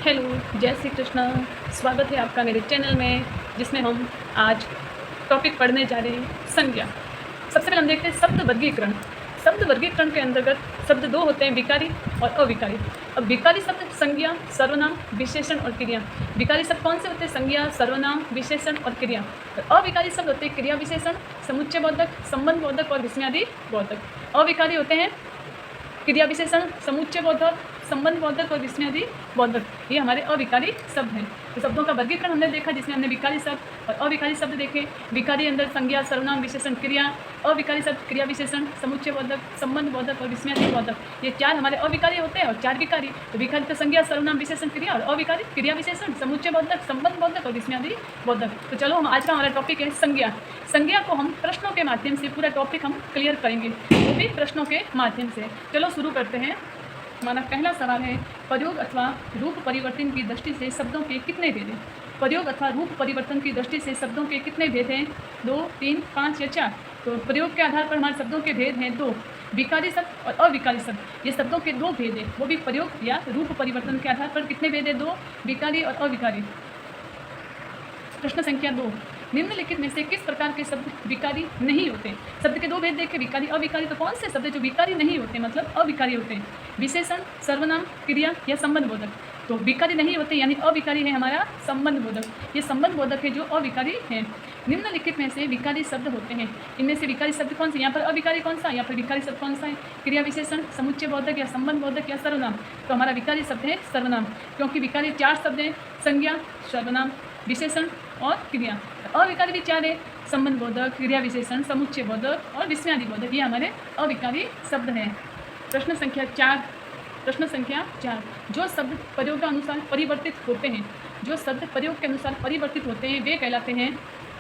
Hello, जय श्री कृष्ण। स्वागत है आपका मेरे चैनल में, जिसमें हम आज टॉपिक पढ़ने जा रहे हैं संज्ञा। सबसे पहले हम देखते हैं शब्द वर्गीकरण। शब्द वर्गीकरण के अंतर्गत शब्द दो होते हैं, विकारी और अविकारी। अब विकारी शब्द संज्ञा, सर्वनाम, विशेषण और क्रिया। विकारी शब्द कौन से होते हैं? संज्ञा, सर्वनाम, विशेषण और क्रिया। और अविकारी शब्द होते हैं क्रिया विशेषण, समुच्चय बोधक, संबंध बोधक और विस्मयादि बोधक। अविकारी होते हैं क्रिया विशेषण, समुच्चय बोधक, संबंध बोधक और विस्मयादि बोधक। ये हमारे अविकारी शब्द हैं। तो शब्दों का वर्गीकरण हमने देखा, जिसमें हमने विकारी शब्द और अविकारी शब्द देखे। विकारी अंदर संज्ञा, सर्वनाम, विशेषण, क्रिया। अविकारी शब्द क्रिया विशेषण, समुच्चय बोधक, संबंध बोधक और विस्मयादि बोधक। ये चार हमारे अविकारी होते हैं और चार विकारी। तो विकारी तो संज्ञा, सर्वनाम, विशेषण, क्रिया, और अविकारी क्रिया विशेषण, समुच्चय बोधक, संबंध बोधक और विस्मयादि बोधक। तो चलो, हम आज का हमारा टॉपिक है संज्ञा। संज्ञा को हम प्रश्नों के माध्यम से पूरा टॉपिक हम क्लियर करेंगे, वो भी प्रश्नों के माध्यम से। चलो शुरू करते हैं। हमारा पहला सवाल है, प्रयोग अथवा रूप परिवर्तन की दृष्टि से शब्दों के कितने भेद हैं? प्रयोग अथवा रूप परिवर्तन की दृष्टि से शब्दों के कितने भेद हैं? 2, 3, 5 या 4? तो प्रयोग के आधार पर हमारे शब्दों के भेद हैं 2, विकारी शब्द और अविकारी शब्द। ये शब्दों के 2 भेद हैं, वो भी प्रयोग या रूप परिवर्तन के आधार पर कितने भेद हैं? 2, विकारी और अविकारी। प्रश्न संख्या 2, निम्नलिखित में से किस प्रकार के शब्द विकारी नहीं होते? शब्द के 2 भेद देखे, विकारी अविकारी। तो कौन से शब्द जो विकारी नहीं होते, मतलब अविकारी होते हैं? विशेषण, सर्वनाम, क्रिया या संबंध बोधक। तो विकारी नहीं होते यानी अविकारी है हमारा संबंध बोधक। ये संबंध बोधक है जो अविकारी है। निम्नलिखित में से विकारी शब्द होते हैं। इनमें से विकारी शब्द कौन से? यहाँ पर अविकारी कौन सा, यहाँ पर विकारी शब्द कौन सा है? क्रिया विशेषण, समुच्चय बोधक या संबंध बोधक या सर्वनाम। तो हमारा विकारी शब्द है सर्वनाम, क्योंकि विकारी 4 शब्द हैं, संज्ञा, सर्वनाम, विशेषण और क्रिया। अविकारी भी 4 है, संबंध बोधक, क्रिया विशेषण, समुच्चय बोधक और विस्मयादि बोधक। ये हमारे अविकारी शब्द हैं। प्रश्न संख्या 4, जो शब्द प्रयोग के अनुसार परिवर्तित होते हैं, जो शब्द प्रयोग के अनुसार परिवर्तित होते हैं वे कहलाते हैं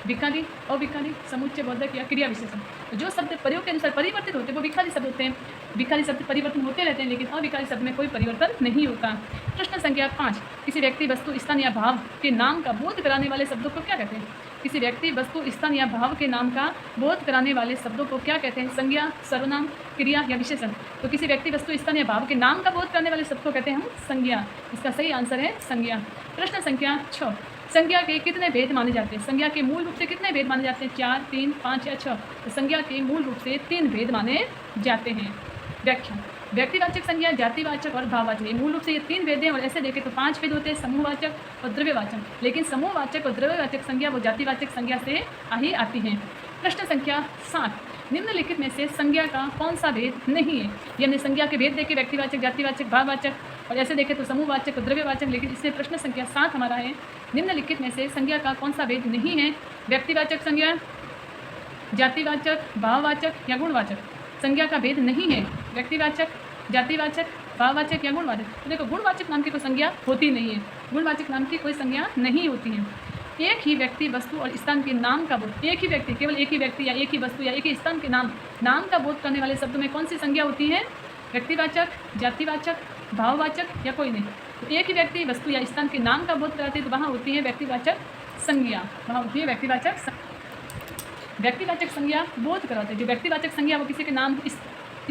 विकारी, अविकारी, समुच्चय बोधक या क्रिया विशेषण। तो जो शब्द प्रयोग के अनुसार परिवर्तित होते हैं वो विकारी शब्द होते हैं। विकारी शब्द परिवर्तन होते रहते हैं, लेकिन अविकारी शब्द में कोई परिवर्तन नहीं होता। प्रश्न संख्या 5, किसी व्यक्ति, वस्तु, स्थान या भाव के नाम का बोध कराने वाले शब्दों को क्या कहते हैं? किसी व्यक्ति, वस्तु, स्थान या भाव के नाम का बोध कराने वाले शब्दों को क्या कहते हैं? संज्ञा, सर्वनाम, क्रिया या विशेषण। तो किसी व्यक्ति, वस्तु, स्थान या भाव के नाम का बोध कराने वाले शब्द को कहते हैं हम संज्ञा। इसका सही आंसर है संज्ञा। प्रश्न संख्या 6, संज्ञा के कितने भेद माने जाते हैं? संज्ञा के मूल रूप से कितने भेद माने जाते हैं? 4, 3, 5 या 6? तो संज्ञा के मूल रूप से 3 भेद माने जाते हैं। व्याख्या, व्यक्तिवाचक संज्ञा, जातिवाचक और भाववाचक। ये मूल रूप से ये 3 भेद हैं। और ऐसे देखें तो 5 भेद होते हैं, समूहवाचक और द्रव्यवाचक। लेकिन समूहवाचक और द्रव्यवाचक संज्ञा वो जातिवाचक संज्ञा से ही आती हैं। प्रश्न संख्या 7, निम्नलिखित में से संज्ञा का कौन सा भेद नहीं है? यानी संज्ञा के भेद देखे, व्यक्तिवाचक, जातिवाचक, भाववाचक, और ऐसे देखें तो समूहवाचक और द्रव्यवाचक। लेकिन इसमें प्रश्न संख्या 7 हमारा है, निम्नलिखित में से संज्ञा का कौन सा भेद नहीं है? व्यक्तिवाचक संज्ञा, जातिवाचक, भाववाचक या गुणवाचक। संज्ञा का भेद नहीं है व्यक्तिवाचक, जातिवाचक, भाववाचक या गुणवाचक। तो देखो, गुणवाचक नाम की कोई संज्ञा होती नहीं है, गुणवाचक नाम की कोई संज्ञा नहीं होती है। एक ही व्यक्ति, वस्तु और स्थान के नाम का बोध, एक ही व्यक्ति, केवल एक ही व्यक्ति या एक ही वस्तु या एक ही स्थान के नाम का बोध करने वाले शब्द में कौन सी संज्ञा होती है? व्यक्तिवाचक, जातिवाचक, भाववाचक या कोई नहीं। तो एक ही व्यक्ति, वस्तु या स्थान के नाम का बोध कराती है तो वहाँ होती है व्यक्तिवाचक संज्ञा, वहाँ होती है व्यक्तिवाचक संज्ञा बोध कराते हैं। जो व्यक्तिवाचक संज्ञा वो किसी के नाम,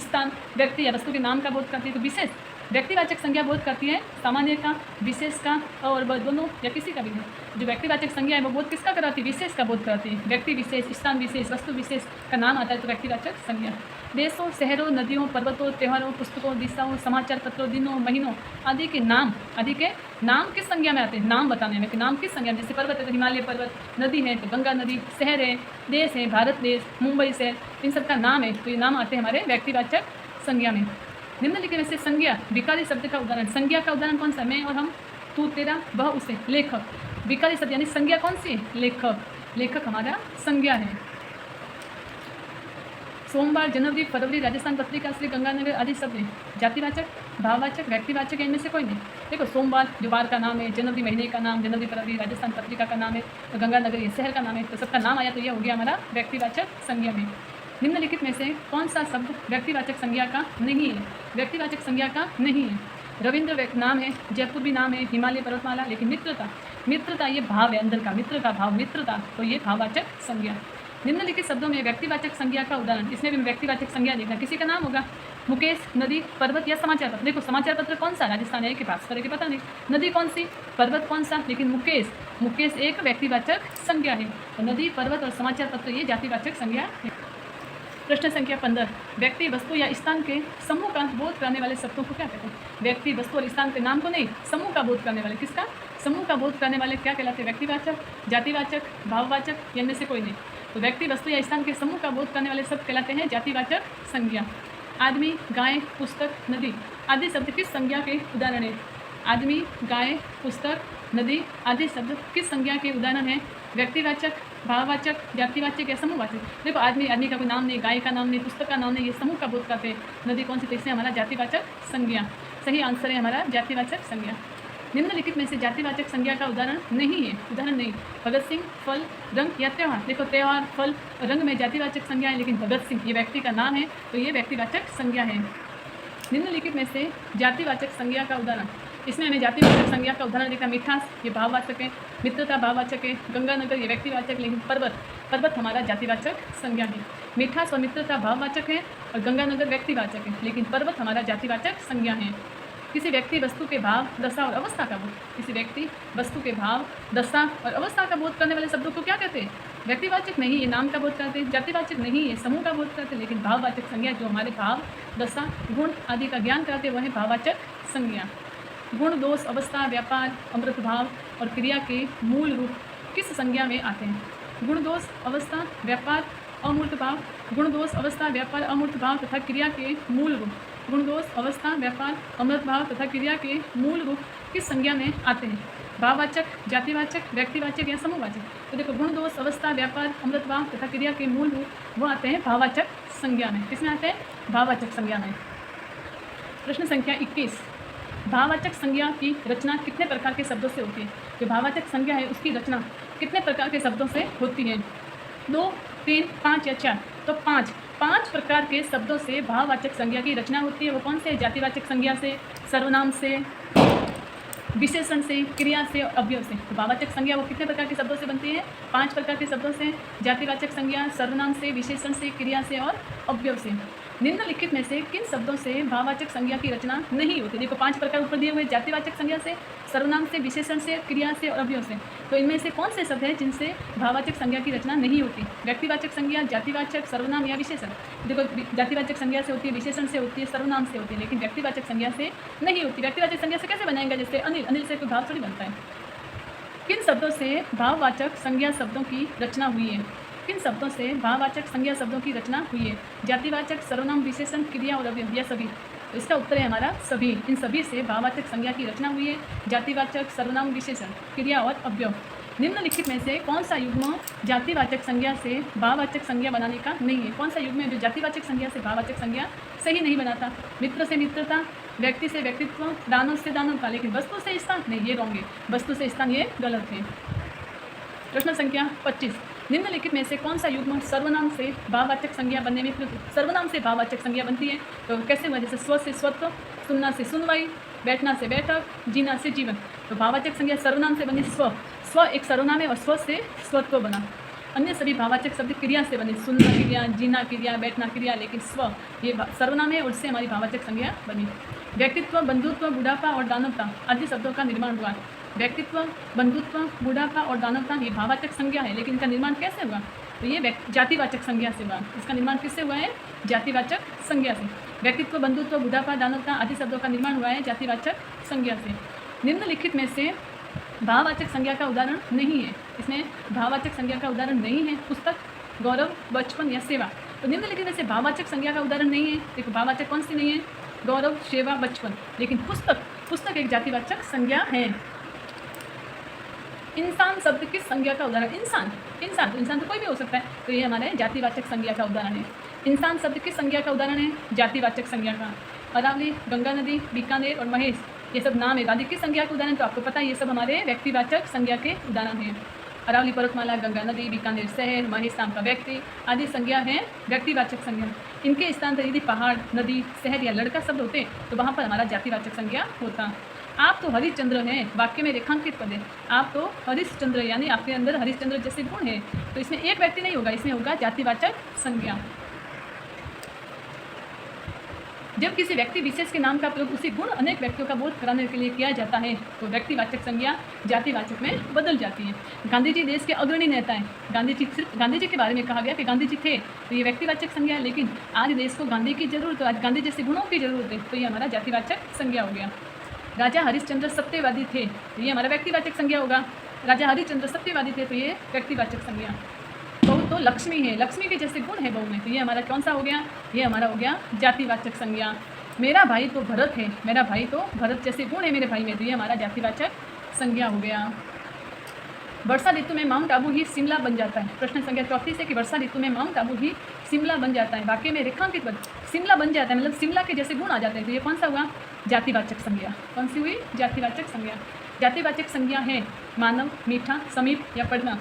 स्थान, व्यक्ति या वस्तु के नाम का बोध करती है। तो विशेष व्यक्तिवाचक संज्ञा बोध करती है सामान्य का, विशेष का, और वह दोनों या किसी का भी नहीं। जो व्यक्तिवाचक संज्ञा है वो बोध किसका कराती है? विशेष का बोध कराती है। व्यक्ति विशेष, स्थान विशेष, वस्तु विशेष का नाम आता है तो व्यक्तिवाचक संज्ञा। देशों, शहरों, नदियों, पर्वतों, त्योहारों, पुस्तकों, दिशाओं, समाचार पत्रों, दिनों, महीनों आदि के नाम किस संज्ञा में आते हैं? नाम बताने में कि नाम किस संज्ञा में? जैसे पर्वत है तो हिमालय पर्वत, नदी है तो गंगा नदी, शहर है, देश है, भारत देश, मुंबई शहर, इन सब का नाम है तो ये नाम आते हैं हमारे व्यक्तिवाचक संज्ञा में। निम्नलिखित में से संज्ञा विकारी शब्द का उदाहरण। संज्ञा का उदाहरण कौन सा? मैं और हम, तू, तेरा, वह, उसे। लेखक, विकारी शब्द यानी संज्ञा कौन सी है? लेखक हमारा संज्ञा है। सोमवार, जनवरी, फरवरी, राजस्थान पत्रिका, श्री गंगानगर आदि शब्द हैं। जातिवाचक, भाववाचक, व्यक्तिवाचक, इनमें से कोई नहीं। देखो, सोमवार जो वार का नाम है, जनवरी महीने का नाम, जनवरी, फरवरी राजस्थान पत्रिका का नाम है, तो गंगानगर ये शहर का नाम है। तो सबका नाम आया तो यह हो गया हमारा व्यक्तिवाचक संज्ञा में। निम्नलिखित में से कौन सा शब्द व्यक्तिवाचक संज्ञा का नहीं है? व्यक्तिवाचक संज्ञा का नहीं है। रविंद्र नाम है, जयपुर भी नाम है, हिमालय पर्वतमाला। लेकिन मित्रता ये भाव है अंदर का, मित्र का भाव, मित्रता, तो ये भाववाचक संज्ञा। निम्नलिखित शब्दों में व्यक्तिवाचक संज्ञा का उदाहरण, इसमें भी व्यक्तिवाचक संज्ञा देखना, किसी का नाम होगा, मुकेश, नदी, पर्वत या समाचार पत्र। देखो समाचार पत्र कौन सा, राजस्थान है कि भास्कर के पता नहीं, नदी कौन सी, पर्वत कौन सा, लेकिन मुकेश एक व्यक्तिवाचक संज्ञा है, और नदी, पर्वत और समाचार पत्र ये जातिवाचक संज्ञा है। प्रश्न संख्या 15, व्यक्ति, वस्तु या स्थान के समूह का बोध करने वाले शब्दों को क्या कहते हैं? व्यक्ति, वस्तु और स्थान के नाम को नहीं, समूह का बोध करने वाले, किसका, समूह का बोध करने वाले क्या कहलाते हैं? व्यक्तिवाचक, जातिवाचक, भाववाचक, या इनमें से कोई नहीं। तो व्यक्ति, वस्तु या स्थान के समूह का बोध करने वाले शब्द कहलाते हैं जातिवाचक संज्ञा। आदमी, गाय, पुस्तक, नदी आदि शब्द किस संज्ञा के उदाहरण हैं? आदमी, गाय, पुस्तक, नदी आदि शब्द किस संज्ञा के उदाहरण हैं? व्यक्तिवाचक, भाववाचक, जातिवाचक या समूहवाचक? देखो आदमी का कोई नाम नहीं, गाय का नाम नहीं, पुस्तक का नाम नहीं, ये समूह का बोध करते हैं। नदी कौन सी, तो इससे हमारा जातिवाचक संज्ञा। सही आंसर है हमारा जातिवाचक संज्ञा। निम्नलिखित में से जातिवाचक संज्ञा का उदाहरण नहीं है, उदाहरण नहीं, भगत सिंह, फल, रंग या त्यौहार। देखो त्यौहार, फल, रंग में जातिवाचक संज्ञा है, लेकिन भगत सिंह ये व्यक्ति का नाम है, तो ये व्यक्तिवाचक संज्ञा है। निम्नलिखित में से जातिवाचक संज्ञा का उदाहरण, इसमें हमें जातिवाचक संज्ञा का उदाहरण देखा, मिठास ये भाववाचक है, मित्रता भाववाचक है, गंगानगर ये व्यक्तिवाचक, लेकिन पर्वत हमारा जातिवाचक संज्ञा है। मिठास और मित्रता भाववाचक है और गंगानगर व्यक्तिवाचक है, लेकिन पर्वत हमारा जातिवाचक संज्ञा है। किसी व्यक्ति, वस्तु के भाव, दशा और अवस्था का बोध, किसी व्यक्ति, वस्तु के भाव, दशा और अवस्था का बोध करने वाले शब्दों को क्या कहते हैं? व्यक्तिवाचक नहीं, ये नाम का बोध करते हैं, जातिवाचक नहीं, ये समूह का बोध करते हैं, लेकिन भाववाचक संज्ञा जो हमारे भाव, दशा, गुण आदि का ज्ञान कराते हैं वह है भाववाचक संज्ञा। गुण, दोष, अवस्था, व्यापार, अमृत भाव और क्रिया के मूल रूप किस संज्ञा में आते हैं? गुण, दोष, अवस्था, व्यापार, अमूर्त भाव, गुण, दोष, अवस्था, व्यापार, अमूर्त भाव तथा क्रिया के मूल रूप, गुण, दोष, अवस्था, व्यापार, अमृत भाव तथा क्रिया के मूल रूप किस संज्ञा में आते हैं? भाववाचक, जातिवाचक, व्यक्तिवाचक या समूहवाचक? तो देखो गुण, दोष, अवस्था, व्यापार, अमृत भाव तथा क्रिया के मूल रूप वो आते हैं भाववाचक संज्ञा में। किसमें आते हैं? भाववाचक संज्ञा में। प्रश्न संख्या 21, भाववाचक संज्ञा की रचना कितने प्रकार के शब्दों से होती है? जो भाववाचक संज्ञा है उसकी रचना कितने प्रकार के शब्दों से होती है? 2, 3, 5 या 4? तो 5 प्रकार के शब्दों से भाववाचक संज्ञा की रचना होती है। वो कौन से? जातिवाचक संज्ञा से, सर्वनाम से, विशेषण से, क्रिया से और अवयव से। तो भाववाचक संज्ञा वो कितने प्रकार के शब्दों से बनती है? 5 प्रकार के शब्दों से, जातिवाचक संज्ञा सर्वनाम से, विशेषण से, क्रिया से और अवयव से। निम्नलिखित में से किन शब्दों से भाववाचक संज्ञा की रचना नहीं होती? देखो 5 प्रकार ऊपर दिए हुए, जातिवाचक संज्ञा से, सर्वनाम से, विशेषण से, क्रिया से और अवयव से। तो इनमें से कौन से शब्द हैं जिनसे भाववाचक संज्ञा की रचना नहीं होती? व्यक्तिवाचक संज्ञा, जातिवाचक, सर्वनाम या विशेषण? देखो जातिवाचक संज्ञा से होती है, विशेषण से होती है, सर्वनाम से होती है, लेकिन व्यक्तिवाचक संज्ञा से नहीं होती। व्यक्तिवाचक संज्ञा से कैसे बनाएंगे? जैसे अनिल से कोई भाव थोड़ी बनता है। किन शब्दों से भाववाचक संज्ञा शब्दों की रचना हुई है? किन शब्दों से भाववाचक संज्ञा शब्दों की रचना हुई है? जातिवाचक, सर्वनाम, विशेषण, क्रिया और अवयव या सभी? तो इसका उत्तर है हमारा सभी। इन सभी से भाववाचक संज्ञा की रचना हुई है, जातिवाचक, सर्वनाम, विशेषण, क्रिया और अवयव। निम्नलिखित में से कौन सा युग्म जातिवाचक संज्ञा से भाववाचक संज्ञा बनाने का नहीं है? कौन सा युग्म है जो जातिवाचक संज्ञा से भाववाचक संज्ञा सही नहीं बनाता? मित्र से मित्रता, व्यक्ति से व्यक्तित्व, दानव से दानवता, लेकिन वस्तु से स्थान नहीं, ये रॉन्ग है। वस्तु से स्थान ये गलत है। प्रश्न संख्या 25, निम्नलिखित में से कौन सा युग्म सर्वनाम से भाववाचक संज्ञा बनने में प्रयुक्त? सर्वनाम से भाववाचक संज्ञा बनती है तो कैसे हुआ? जैसे स्व से स्वत्व, सुनना से सुनवाई, बैठना से बैठक, जीना से जीवन। तो भाववाचक संज्ञा सर्वनाम से बनी स्व एक सर्वनाम है और स्व से स्वत्व बना। अन्य सभी भाववाचक शब्द क्रिया से बने, सुनना क्रिया, जीना क्रिया, बैठना क्रिया, लेकिन स्व ये सर्वनाम है और उससे हमारी भाववाचक संज्ञा बनी। व्यक्तित्व, बंधुत्व, बुढ़ापा और दानवता आदि शब्दों का निर्माण हुआ। व्यक्तित्व, बंधुत्व, बुढ़ापा और दानवता ये भाववाचक संज्ञा है, लेकिन इनका निर्माण कैसे हुआ? तो ये जातिवाचक संज्ञा से हुआ। इसका निर्माण किससे हुआ है? जातिवाचक संज्ञा से। व्यक्तित्व, बंधुत्व, बुढ़ापा, दानवता आदि शब्दों का निर्माण हुआ है जातिवाचक संज्ञा से। निम्नलिखित में से भाववाचक संज्ञा का उदाहरण नहीं है। इसमें भाववाचक संज्ञा का उदाहरण नहीं है पुस्तक, गौरव, बचपन या सेवा। तो निम्नलिखित में से भाववाचक संज्ञा का उदाहरण नहीं है। देखो भाववाचक कौन सी नहीं है? गौरव, सेवा, बचपन, लेकिन पुस्तक एक जातिवाचक संज्ञा है। इंसान शब्द किस संज्ञा का उदाहरण? इंसान तो कोई भी हो सकता है, तो ये हमारे जातिवाचक संज्ञा का उदाहरण है। इंसान शब्द किस संज्ञा का उदाहरण है? जातिवाचक संज्ञा का। अरावली, गंगा नदी, बीकानेर और महेश ये सब नाम है आदि किस संज्ञा के उदाहरण? तो आपको पता है ये सब हमारे व्यक्तिवाचक संज्ञा के उदाहरण हैं। अरावली पर्वतमाला, गंगा नदी, बीकानेर शहर, महेश नाम का व्यक्ति आदि संज्ञा है व्यक्तिवाचक संज्ञा। इनके स्थान पर यदि पहाड़, नदी, शहर या लड़का शब्द होते तो वहाँ पर हमारा जातिवाचक संज्ञा होता। आप तो हरिश्चंद्र हैं, वाक्य में रेखांकित पद है, आप तो हरिश्चंद्र, यानी आपके अंदर हरिश्चंद्र जैसे गुण है। तो इसमें एक व्यक्ति नहीं होगा, इसमें होगा जातिवाचक संज्ञा। जब किसी व्यक्ति विशेष के नाम का प्रयोग उसी गुण अनेक व्यक्तियों का बोध कराने के लिए किया जाता है तो व्यक्तिवाचक संज्ञा जातिवाचक में बदल जाती है। गांधी जी देश के अग्रणी नेता हैं। गांधी जी के बारे में कहा गया कि गांधी जी थे, तो ये व्यक्तिवाचक संज्ञा है। लेकिन आज देश को गांधी की जरूरत है, आज गांधी जैसे गुणों की जरूरत है, तो ये हमारा जातिवाचक संज्ञा हो गया। राजा हरिश्चंद्र सत्यवादी थे, तो ये हमारा व्यक्तिवाचक संज्ञा होगा। राजा हरिश्चंद्र सत्यवादी थे, तो ये व्यक्तिवाचक संज्ञा। बहू तो लक्ष्मी है, लक्ष्मी के जैसे गुण है बहू में, तो ये हमारा कौन सा हो गया? ये हमारा हो गया जातिवाचक संज्ञा। मेरा भाई तो भरत है, मेरा भाई तो भरत जैसे गुण है मेरे भाई में, तो ये हमारा जातिवाचक संज्ञा हो गया। वर्षा ऋतु में माउंट आबू ही शिमला बन जाता है। प्रश्न संख्या 34 है कि वर्षा ऋतु में माउंट आबू ही शिमला बन जाता है। वाक्य में रेखांकित पद शिमला बन जाता है, मतलब शिमला के जैसे गुण आ जाते हैं, तो ये कौन सा हुआ? जातिवाचक संज्ञा। कौन सी हुई? जातिवाचक संज्ञा। जातिवाचक संज्ञा है मानव, मीठा, समीप या पढ़ना।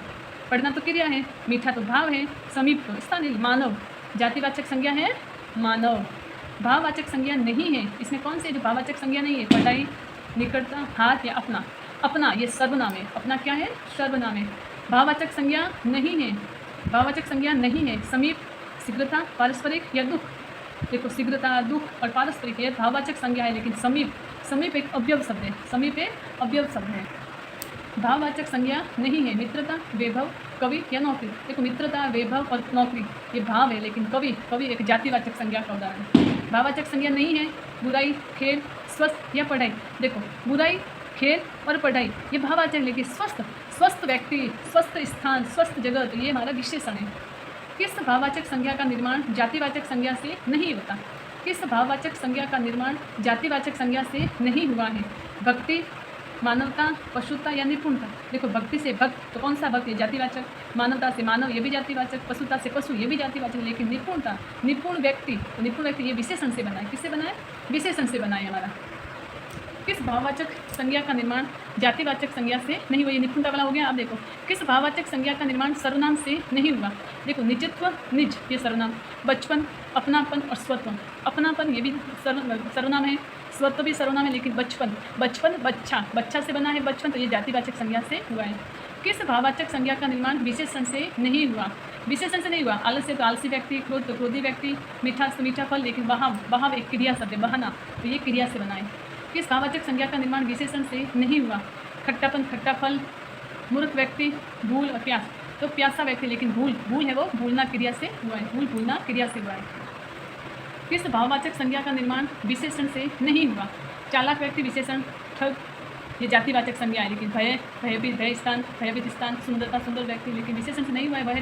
पढ़ना तो क्रिया है, मीठा तो भाव है, समीप तो स्थान है। मानव जातिवाचक संज्ञा है, मानव। भाववाचक संज्ञा नहीं है, इसमें कौन से जो भाववाचक संज्ञा नहीं है? पढ़ाई, निकटता, हाथ या अपना। अपना ये सर्वनाम है, अपना क्या है? सर्वनाम है। भाववाचक संज्ञा नहीं है, भाववाचक संज्ञा नहीं है। समीप, शीघ्रता, पारस्परिक या दुख। देखो शीघ्रता, दुख और पारस्परिक ये भाववाचक संज्ञा है, लेकिन समीप एक अवयव शब्द है, समीप एक अवयव शब्द है। भाववाचक संज्ञा नहीं है। मित्रता, वैभव, कवि या नौकरी। देखो मित्रता, वैभव और नौकरी ये भाव है, लेकिन कवि एक जातिवाचक संज्ञा का उदाहरण है। भाववाचक संज्ञा नहीं है। बुराई, खेल, स्वस्थ या पढ़ाई। देखो बुराई, खेल और पढ़ाई ये भाववाचक, लेकिन स्वस्थ व्यक्ति, स्वस्थ स्थान, स्वस्थ जगह, तो ये हमारा विशेषण है। किस भाववाचक संज्ञा का निर्माण जातिवाचक संज्ञा से नहीं होता? किस भाववाचक संज्ञा का निर्माण जातिवाचक संज्ञा से नहीं हुआ है? भक्ति, मानवता, पशुता या निपुणता। देखो भक्ति से भक्त, तो कौन सा भक्त? ये जातिवाचक। मानवता से मानव, ये भी जातिवाचक। पशुता से पशु, ये भी जातिवाचक। लेकिन निपुणता, निपुण व्यक्ति, तो निपुण व्यक्ति ये विशेषण से बना है। किससे बना है? विशेषण से बना है हमारा। किस भाववाचक संज्ञा का निर्माण जातिवाचक संज्ञा से नहीं हुआ? ये निपुणता वाला हो गया। अब देखो किस भाववाचक संज्ञा का निर्माण सर्वनाम से नहीं हुआ? देखो निजत्व, निज ये सर्वनाम। बचपन, अपनापन और स्वत्व। अपनापन ये भी सर्वनाम है, स्वत्व भी सर्वनाम है, लेकिन बचपन बच्चा से बना है बचपन, तो ये जातिवाचक संज्ञा से हुआ है। किस भाववाचक संज्ञा का निर्माण विशेषण से नहीं हुआ? विशेषण से नहीं हुआ। आलस्य तो आलसी व्यक्ति, क्रोध तो क्रोधी व्यक्ति, मीठा तो मीठा फल, लेकिन बहाव एक क्रिया शब्द है, बहाना, तो ये क्रिया से बना है। किस भाववाचक संज्ञा का निर्माण विशेषण से नहीं हुआ? खट्टापन, खट्टा फल, मूर्ख व्यक्ति, भूल और प्यास, तो प्यासा व्यक्ति, लेकिन भूल है वो भूलना क्रिया से हुआ है, भूलना क्रिया से हुआ है। किस भाववाचक संज्ञा का निर्माण विशेषण से नहीं हुआ? चालाक व्यक्ति विशेषण, ठग ये जातिवाचक संज्ञा है, लेकिन भयभीत स्थान, सुंदरता सुंदर व्यक्ति, लेकिन विशेषण से नहीं हुआ है, वह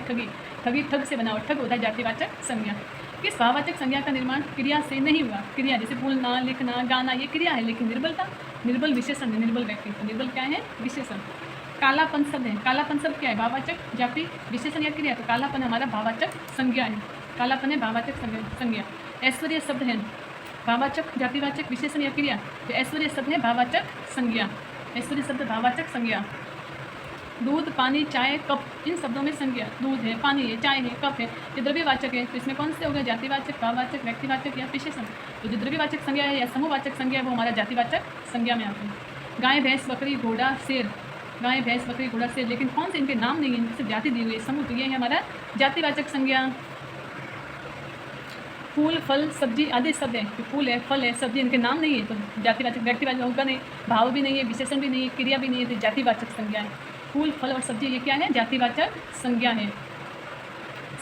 ठगी ठग से बना हुआ, ठग होता है जातिवाचक संज्ञा। किस भाववाचक संज्ञा का निर्माण क्रिया से नहीं हुआ? क्रिया जैसे बोलना, लिखना, गाना ये क्रिया है, लेकिन निर्बल विशेषण है, निर्बल व्यक्ति, तो निर्बल क्या है? विशेषण। कालापन शब्द है, कालापन शब्द क्या है? भाववाचक, जाति, विशेषण या क्रिया? तो कालापन हमारा भाववाचक संज्ञा है, कालापन है भाववाचक संज्ञा। ऐश्वर्य शब्द है भाववाचक, जातिवाचक, विशेषण या क्रिया? तो ऐश्वर्य शब्द है भाववाचक संज्ञा, ऐश्वर्य शब्द भाववाचक संज्ञा। दूध, पानी, चाय, कप इन शब्दों में संज्ञा। दूध है, पानी है, चाय है, कप है, ये द्रव्यवाचक है, तो इसमें कौन से हो गया? जातिवाचक, भाववाचक, व्यक्तिवाचक या विशेषण? तो जो द्रव्यवाचक संज्ञा है या समूहवाचक संज्ञा है वो हमारा जातिवाचक संज्ञा में आते हैं। गाय, भैंस, बकरी, घोड़ा, शेर। गाय, भैंस, बकरी, घोड़ा, शेर, लेकिन कौन से इनके नाम नहीं है, इनसे जाति दी हुई है, समूह, तो ये है हमारा जातिवाचक संज्ञा। फूल, फल, सब्जी आदि शब्द है, तो फूल है, फल है, सब्जी इनके नाम नहीं है, तो जातिवाचक, व्यक्तिवाचक होगा नहीं, भाव भी नहीं है, विशेषण भी नहीं है, क्रिया भी नहीं है, तो जातिवाचक संज्ञा है। फूल, फल और सब्जी ये क्या है? जातिवाचक संज्ञा है।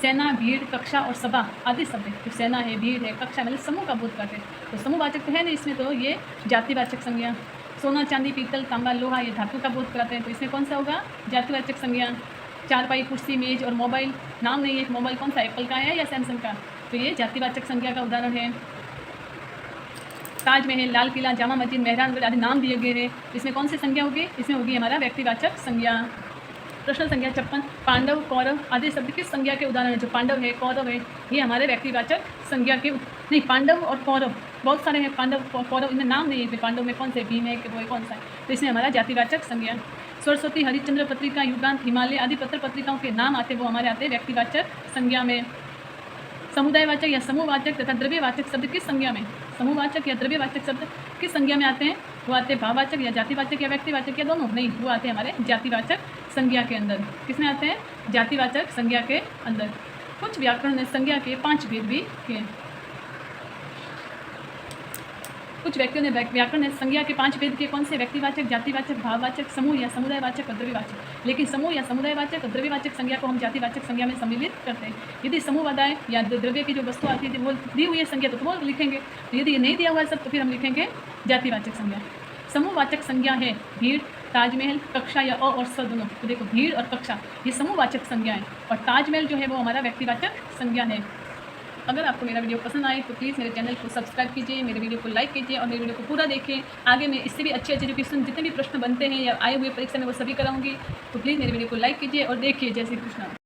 सेना, भीड़, कक्षा और सभा आदि शब्द है, तो सेना है, भीड़ है, कक्षा मतलब समूह का बोध करते हैं, तो समूहवाचक तो है नहीं इसमें, तो ये जातिवाचक संज्ञा। सोना, चांदी, पीतल, तांबा, लोहा ये धातु का बोध कराते हैं, तो इसमें कौन सा होगा? जातिवाचक संज्ञा। चारपाई, कुर्सी, मेज और मोबाइल नाम नहीं है, मोबाइल कौन सा? एप्पल का है या सैमसंग का? तो ये जातिवाचक संज्ञा का उदाहरण है। ताजमहल, लाल किला, जामा मस्जिद, मेहरानगढ़ आदि नाम दिए गए हैं, इसमें कौन सी संज्ञा होगी? इसमें होगी हमारा व्यक्तिवाचक संज्ञा। प्रश्न संख्या 56, पांडव, कौरव आदि शब्द किस संज्ञा के उदाहरण है? जो पांडव है, कौरव है, ये हमारे व्यक्तिवाचक संज्ञा के नहीं, पांडव और कौरव बहुत सारे हैं, पांडव कौरव इनमें नाम नहीं है, पांडव में कौन से? भीम है कि वो कौन सा है, तो इसमें हमारा जातिवाचक संज्ञा। सरस्वती, हरिश्चंद्र पत्रिका, युगांत, हिमालय आदि पत्र पत्रिकाओं के नाम आते वो हमारे आते हैं व्यक्तिवाचक संज्ञा में। समुदायवाचक या समूहवाचक तथा द्रव्यवाचक शब्द किस संज्ञा में? समूहवाचक या द्रव्यवाचक शब्द किस संज्ञा में आते हैं? वो आते हैं भाववाचक या जातिवाचक या व्यक्तिवाचक या दोनों? नहीं, वो आते हैं हमारे जातिवाचक संज्ञा के अंदर। किसमें आते हैं? जातिवाचक संज्ञा के अंदर। कुछ व्याकरण ने संज्ञा के 5 भेद भी किए। कुछ व्यक्तियों ने व्याकरण ने संज्ञा के 5 भेद किए। कौन से? व्यक्तिवाचक, जातिवाचक, भाववाचक, समूह या समुदायवाचक और द्रव्यवाचक। लेकिन समूह या समुदायवाचक और द्रव्यवाचक संज्ञा को हम जातिवाचक संज्ञा में सम्मिलित करते हैं। यदि समूहवादाय या द्रव्य की जो वस्तु आती है वो दी हुई है संज्ञा तो वो लिखेंगे, तो यदि ये नहीं दिया हुआ है सब तो फिर हम लिखेंगे जातिवाचक संज्ञा। समूहवाचक संज्ञा है भीड़, ताजमहल, कक्षा या और स दोनों। तो देखो, भीड़ और कक्षा ये समूहवाचक संज्ञा है और ताजमहल जो है वो हमारा व्यक्तिवाचक संज्ञा है। अगर आपको मेरा वीडियो पसंद आए तो प्लीज़ मेरे चैनल को सब्सक्राइब कीजिए, मेरे वीडियो को लाइक कीजिए और मेरे वीडियो को पूरा देखिए। आगे मैं इससे भी अच्छे अच्छे जो क्वेश्चन जितने भी प्रश्न बनते हैं या आए हुए परीक्षा में वो सभी कराऊंगी। तो प्लीज़ मेरे वीडियो को लाइक कीजिए और देखिए। जय श्री कृष्ण।